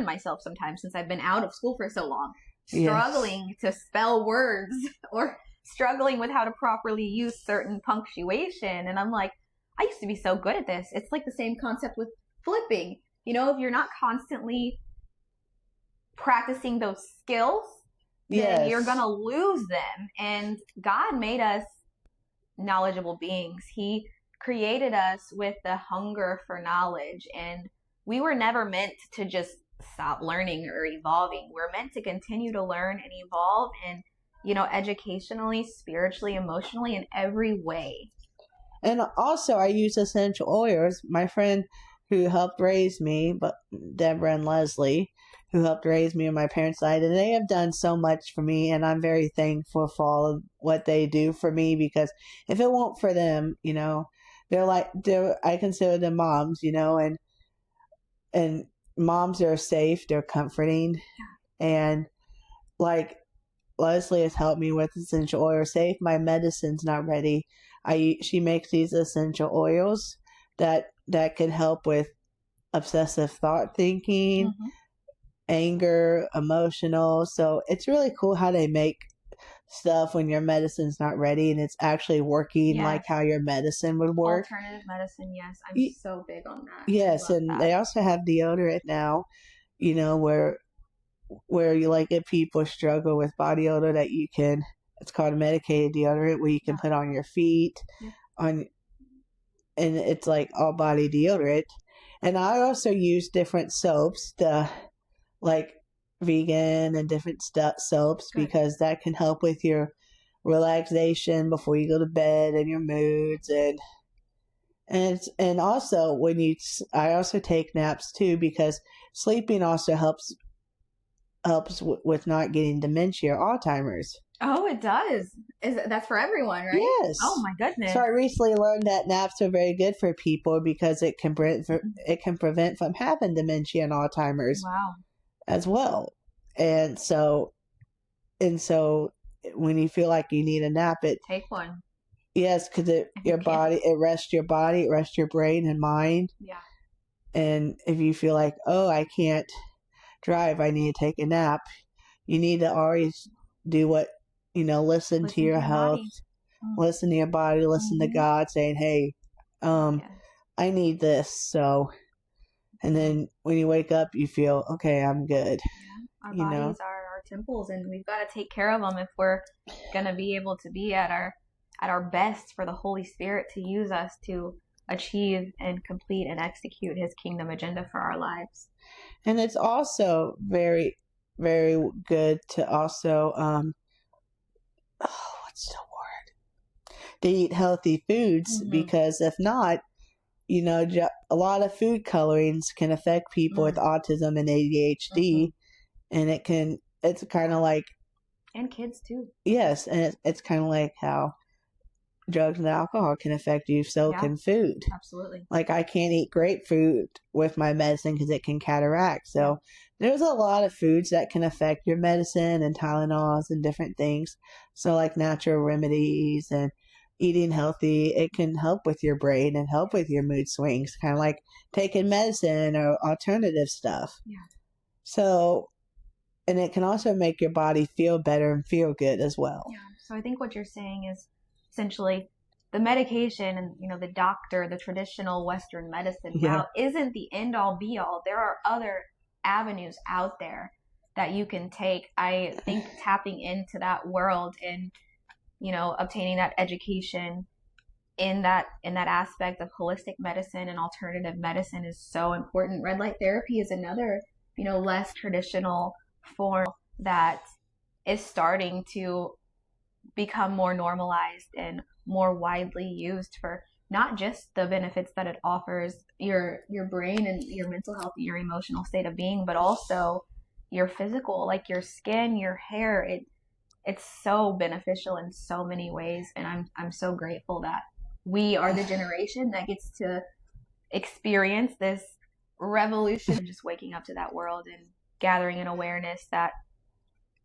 myself sometimes, since I've been out of school for so long, struggling to spell words or struggling with how to properly use certain punctuation. And I'm like, I used to be so good at this. It's like the same concept with flipping. If you're not constantly practicing those skills, then you're going to lose them. And God made us knowledgeable beings. He created us with the hunger for knowledge, and we were never meant to just stop learning or evolving. We're meant to continue to learn and evolve, and educationally, spiritually, emotionally, in every way. And also I use essential oils. My friend who helped raise me, but Deborah and Leslie, who helped raise me on my parents' side, and they have done so much for me, and I'm very thankful for all of what they do for me, because if it weren't for them, I consider them moms, and moms are safe, they're comforting, and like Leslie has helped me with essential oils. Say if my medicine's not ready, she makes these essential oils that can help with obsessive thought thinking, anger, emotional. So it's really cool how they make stuff when your medicine's not ready and it's actually working like how your medicine would work. Alternative medicine, yes. I'm so big on that. Yes, and they also have deodorant now, where you like if people struggle with body odor that you can, it's called a medicated deodorant where you can put on your feet, and it's like all body deodorant. And I also use different soaps, like vegan and different soaps, because that can help with your relaxation before you go to bed and your moods, And also I also take naps too, because sleeping also helps with not getting dementia or Alzheimer's. Oh, it does. That's for everyone, right? Yes. Oh my goodness. So I recently learned that naps are very good for people because it can prevent from having dementia and Alzheimer's. Wow. As well. And so when you feel like you need a nap, take one. Yes, because it rests your body, it rests your brain and mind. Yeah. And if you feel like, oh, I can't drive, I need to take a nap, you need to always do what, listen to your health, listen to your body, listen to God saying, hey, I need this. So, and then when you wake up, you feel, okay, I'm good. Yeah. Our bodies are our temples, and we've got to take care of them if we're going to be able to be at our best for the Holy Spirit to use us to achieve and complete and execute His kingdom agenda for our lives. And it's also very, very good to also, what's the word? To eat healthy foods, because if not, a lot of food colorings can affect people with autism and ADHD, and it's kind of like, and kids too. Yes, and it's kind of like how drugs and alcohol can affect you, so can food. Absolutely. Like, I can't eat grapefruit with my medicine because it can cataract. So there's a lot of foods that can affect your medicine, and Tylenols and different things. So like natural remedies and eating healthy, it can help with your brain and help with your mood swings, kind of like taking medicine or alternative stuff. Yeah. So, and it can also make your body feel better and feel good as well. Yeah. So I think what you're saying is essentially the medication and, the doctor, the traditional Western medicine route isn't the end all be all. There are other avenues out there that you can take. I think tapping into that world and, obtaining that education in that aspect of holistic medicine and alternative medicine is so important. Red light therapy is another, less traditional form that is starting to become more normalized and more widely used for not just the benefits that it offers your brain and your mental health, your emotional state of being, but also your physical, like your skin, your hair. It's so beneficial in so many ways, and I'm so grateful that we are the generation that gets to experience this revolution, just waking up to that world and gathering an awareness that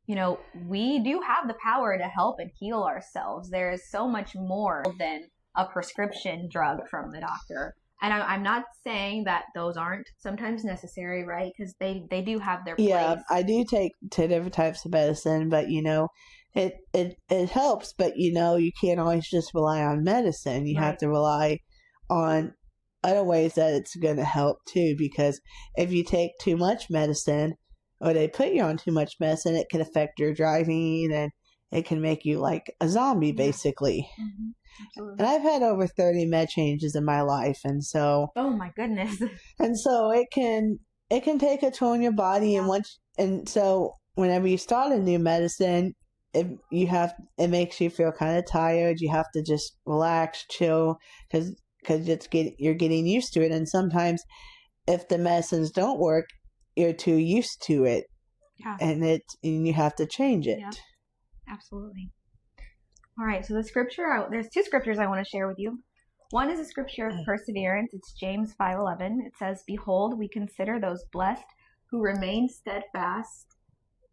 we do have the power to help and heal ourselves. There is so much more than a prescription drug from the doctor. And I'm not saying that those aren't sometimes necessary, right? Because they do have their place. Yeah, I do take 2 different types of medicine, but it helps. But you can't always just rely on medicine. You have to rely on other ways that it's going to help too. Because if you take too much medicine, or they put you on too much medicine, it can affect your driving, and it can make you like a zombie, basically. Mm-hmm. Absolutely. And I've had over 30 med changes in my life, and so... Oh my goodness. And so it can take a toll on your body, and so whenever you start a new medicine, it makes you feel kind of tired. You have to just relax, chill, because you're getting used to it, and sometimes if the medicines don't work, you're too used to it, and you have to change it. Yeah, absolutely. All right, so there's 2 scriptures I want to share with you. One is a scripture of perseverance. It's James 5:11. It says, "Behold, we consider those blessed who remain steadfast,"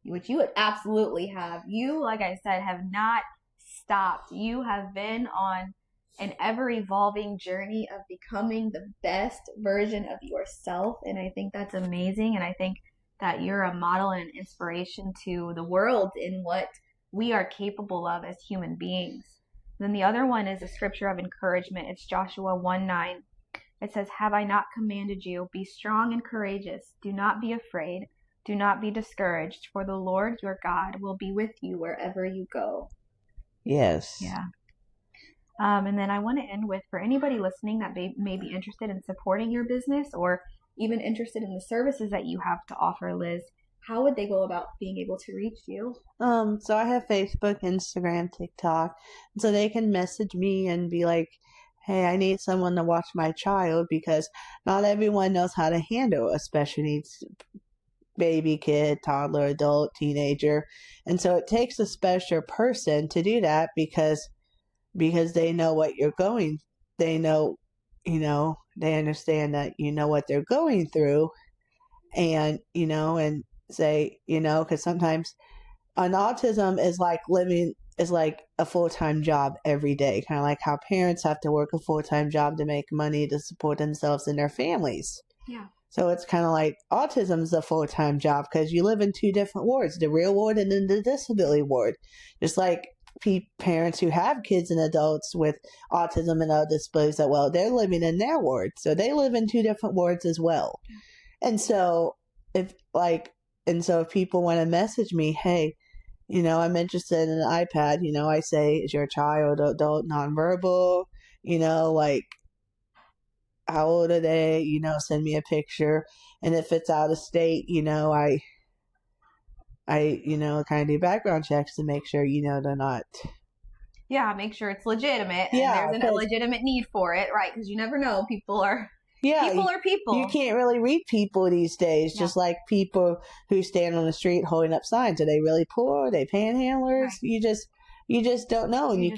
which you would absolutely have. You, like I said, have not stopped. You have been on an ever-evolving journey of becoming the best version of yourself, and I think that's amazing, and I think that you're a model and an inspiration to the world in what we are capable of as human beings. And then the other one is a scripture of encouragement. It's Joshua 1:9. It says, "Have I not commanded you? Be strong and courageous. Do not be afraid. Do not be discouraged, for the Lord your God will be with you wherever you go." Yes. Yeah. And then I want to end with, for anybody listening that may be interested in supporting your business or even interested in the services that you have to offer, Liz, how would they go about being able to reach you? So I have Facebook, Instagram, TikTok, so they can message me and be like, hey, I need someone to watch my child because not everyone knows how to handle a special needs baby, kid, toddler, adult, teenager. And so it takes a special person to do that because they know what you're going, they know, they understand that you know what they're going through, and and say, because sometimes an autism is like a full-time job every day, kind of like how parents have to work a full-time job to make money to support themselves and their families. Yeah. So it's kind of like autism's a full-time job because you live in two different wards, the real ward and then the disability ward. Just like parents who have kids and adults with autism and other disabilities, that well, they're living in their ward, so they live in two different wards as well. And so if if people want to message me, hey, I'm interested in an iPad, I say, is your child adult nonverbal? Like, how old are they? Send me a picture. And if it's out of state, I kind of do background checks to make sure, they're not. Yeah, make sure it's legitimate and there's a legitimate need for it, right? Because you never know. People are people. You can't really read people these days, just like people who stand on the street holding up signs. Are they really poor? Are they panhandlers? Right. You just don't know, and you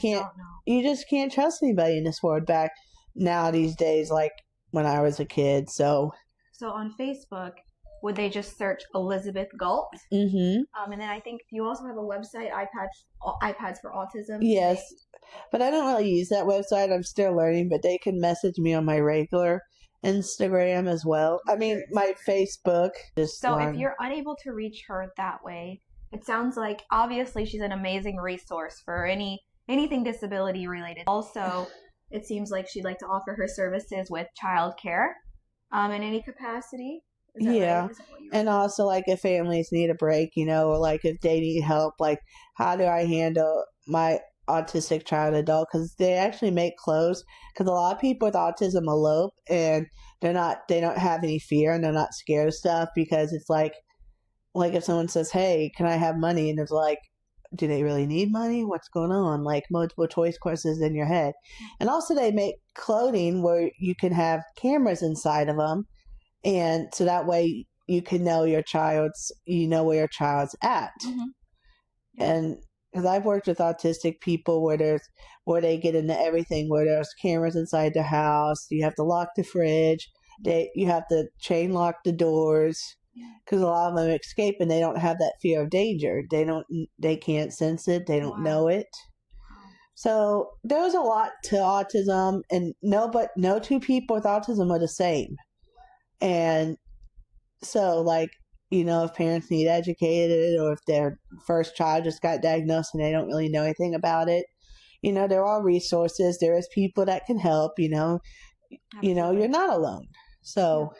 just can't trust anybody in this world back now these days, like when I was a kid. So on Facebook, would they just search Elizabeth Galt? Mm-hmm. And then I think you also have a website, iPads for Autism. Yes, but I don't really use that website. I'm still learning, but they can message me on my regular Instagram as well. I mean, my Facebook. So if you're unable to reach her that way, it sounds like obviously she's an amazing resource for anything disability related. Also, it seems like she'd like to offer her services with childcare in any capacity. Yeah. Right? And also, like, if families need a break, or like if they need help, like, how do I handle my autistic child adult? Because they actually make clothes. Because a lot of people with autism elope, and they don't have any fear, and they're not scared of stuff, because it's like if someone says, hey, can I have money? And it's like, do they really need money? What's going on? Like, multiple choice courses in your head. And also, they make clothing where you can have cameras inside of them. And so that way you can know where your child's at. Mm-hmm. Yeah. And because I've worked with autistic people where they get into everything, where there's cameras inside the house, you have to lock the fridge, you have to chain lock the doors, because a lot of them escape and they don't have that fear of danger. They can't sense it, they don't know it. So there's a lot to autism, and no two people with autism are the same. And so, like, if parents need educated, or if their first child just got diagnosed and they don't really know anything about it, there are resources. There is people that can help, you're not alone. So,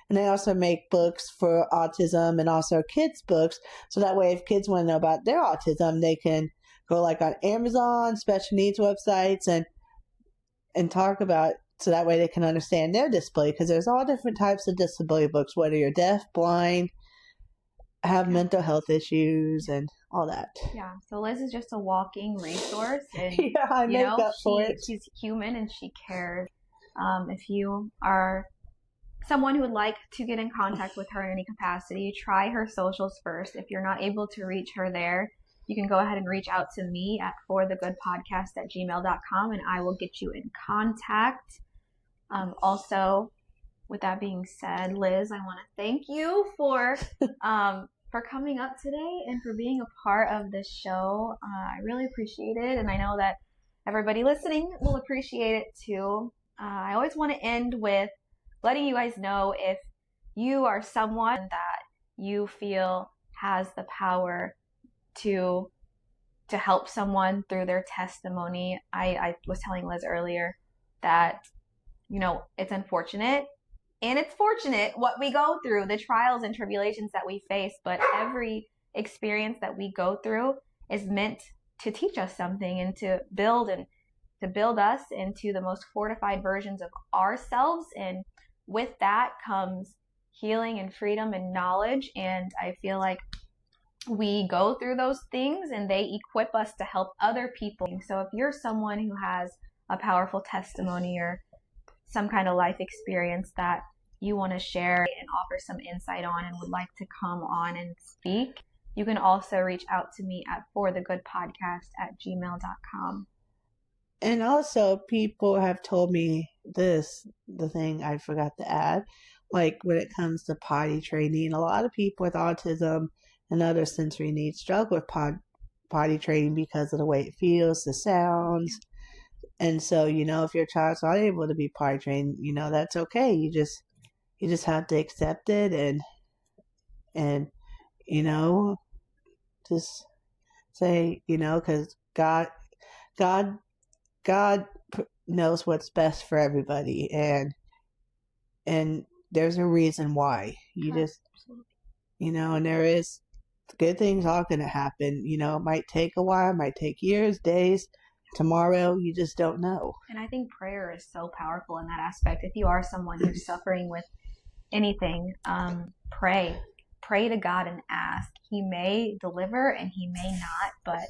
and they also make books for autism, and also kids books. So that way, if kids want to know about their autism, they can go like on Amazon, special needs websites, and talk about, so that way they can understand their disability, because there's all different types of disability books, whether you're deaf, blind, have mental health issues, and all that. Yeah, so Liz is just a walking resource. And, I make up for it. She's human and she cares. If you are someone who would like to get in contact with her in any capacity, try her socials first. If you're not able to reach her there, you can go ahead and reach out to me at forthegoodpodcast@gmail.com, and I will get you in contact. Also, with that being said, Liz, I want to thank you for coming up today and for being a part of this show. I really appreciate it, and I know that everybody listening will appreciate it too. I always want to end with letting you guys know, if you are someone that you feel has the power to help someone through their testimony. I was telling Liz earlier that it's unfortunate and it's fortunate what we go through, the trials and tribulations that we face, but every experience that we go through is meant to teach us something and to build us into the most fortified versions of ourselves. And with that comes healing and freedom and knowledge. And I feel like we go through those things and they equip us to help other people. So if you're someone who has a powerful testimony or some kind of life experience that you want to share and offer some insight on and would like to come on and speak, you can also reach out to me at forthegoodpodcast@gmail.com. And also, people have told me this, the thing I forgot to add, like when it comes to potty training, a lot of people with autism and other sensory needs struggle with potty training because of the way it feels, the sounds. And so, if your child's not able to be potty trained, that's okay. You just have to accept it and just say, because God knows what's best for everybody, and there's a reason why. You just, and there is good things all going to happen. It might take a while, it might take years, days, tomorrow. You just don't know. And I think prayer is so powerful in that aspect. If you are someone who's suffering with anything, pray to God and ask. He may deliver and he may not, but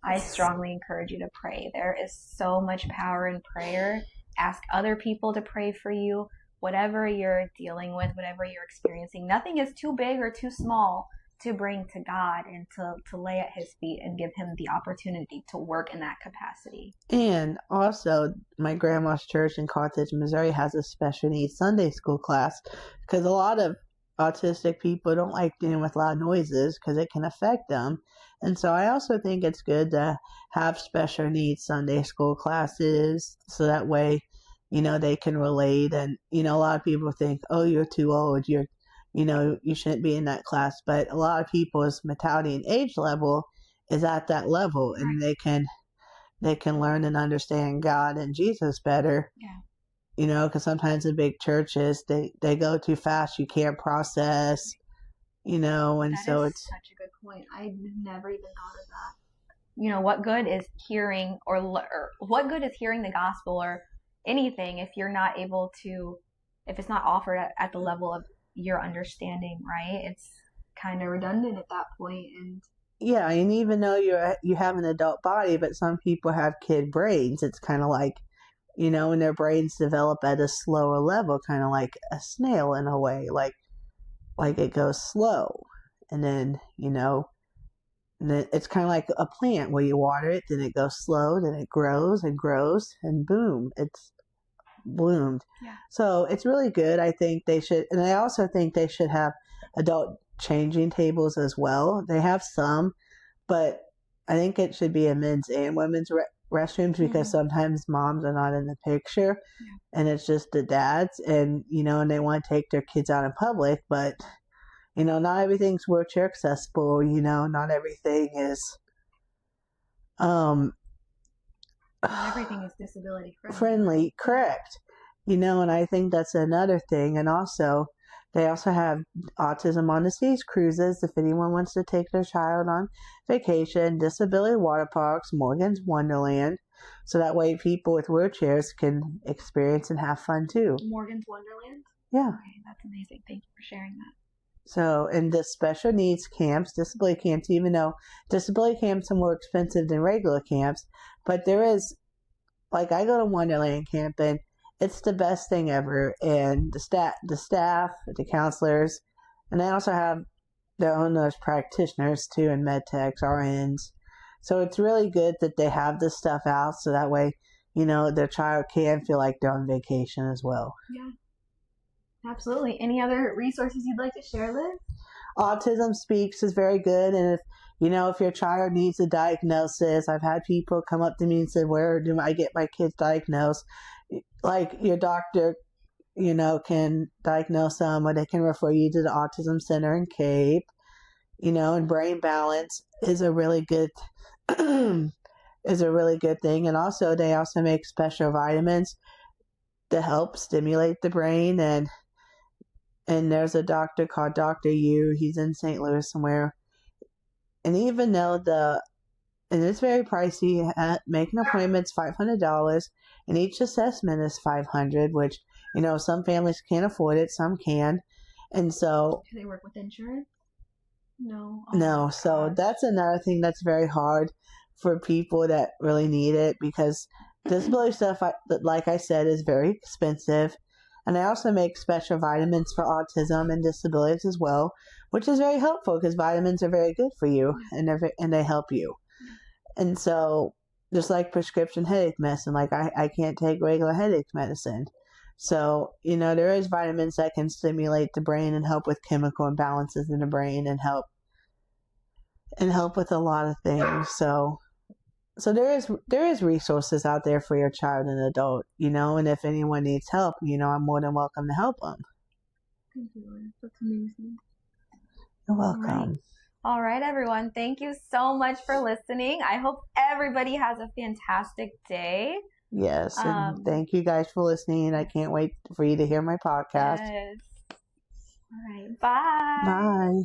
I strongly encourage you to pray. There is so much power in prayer. Ask other people to pray for you. Whatever you're dealing with, whatever you're experiencing, nothing is too big or too small to bring to God and to lay at his feet and give him the opportunity to work in that capacity. And also, my grandma's church in Carthage, Missouri has a special needs Sunday school class because a lot of autistic people don't like dealing with loud noises because it can affect them. And so I also think it's good to have special needs Sunday school classes so that way, they can relate. And, a lot of people think, oh, you're too old. You shouldn't be in that class. But a lot of people's mentality and age level is at that level, and they can learn and understand God and Jesus better. Yeah. Because sometimes in big churches, they go too fast. You can't process, and that so is it's such a good point. I never even thought of that. What good is hearing or what good is hearing the gospel or anything if you're not able to, if it's not offered at the level of your understanding, right? It's kind of redundant at that point. And yeah, and even though you have an adult body, but some people have kid brains. It's kind of like, and their brains develop at a slower level, kind of like a snail in a way, like it goes slow, and then and then it's kind of like a plant where you water it, then it goes slow, then it grows and grows, and boom, it's bloomed. Yeah. So it's really good. I think they should, and I also think they should have adult changing tables as well. They have some, but I think it should be a men's and women's restrooms because sometimes moms are not in the picture and it's just the dads and and they want to take their kids out in public, but not everything's wheelchair accessible. Not everything is not everything is disability friendly, correct. And I think that's another thing. And also they also have autism on the seas cruises if anyone wants to take their child on vacation, disability water parks, Morgan's Wonderland, so that way people with wheelchairs can experience and have fun too. Morgan's Wonderland? Yeah. Okay, that's amazing. Thank you for sharing that. So, in the special needs camps, disability camps, even though disability camps are more expensive than regular camps, but there is, like, I go to Wonderland camp and it's the best thing ever. And the staff, the counselors, and they also have their own nurse practitioners too, and med techs, RNs. So it's really good that they have this stuff out so that way, their child can feel like they're on vacation as well. Yeah. Absolutely. Any other resources you'd like to share, Liz? Autism Speaks is very good. And if your child needs a diagnosis, I've had people come up to me and say, where do I get my kids diagnosed? Like your doctor, can diagnose them or they can refer you to the Autism Center in Cape, and Brain Balance is a really good thing. And also they also make special vitamins to help stimulate the brain, and there's a doctor called Dr. Yu. He's in St. Louis somewhere. And even though and it's very pricey, making appointments $500, and each assessment is $500, which, some families can't afford it, some can. And so... Do they work with insurance? No. No, so that's another thing that's very hard for people that really need it because disability stuff, like I said, is very expensive. And I also make special vitamins for autism and disabilities as well, which is very helpful because vitamins are very good for you and they help you. And so, just like prescription headache medicine, like I can't take regular headache medicine. So, there is vitamins that can stimulate the brain and help with chemical imbalances in the brain and help with a lot of things. So there is resources out there for your child and adult, and if anyone needs help, I'm more than welcome to help them. Thank you, Liz. That's amazing. You're welcome. All right, everyone. Thank you so much for listening. I hope everybody has a fantastic day. Yes, and thank you guys for listening. I can't wait for you to hear my podcast. Yes. All right. Bye. Bye.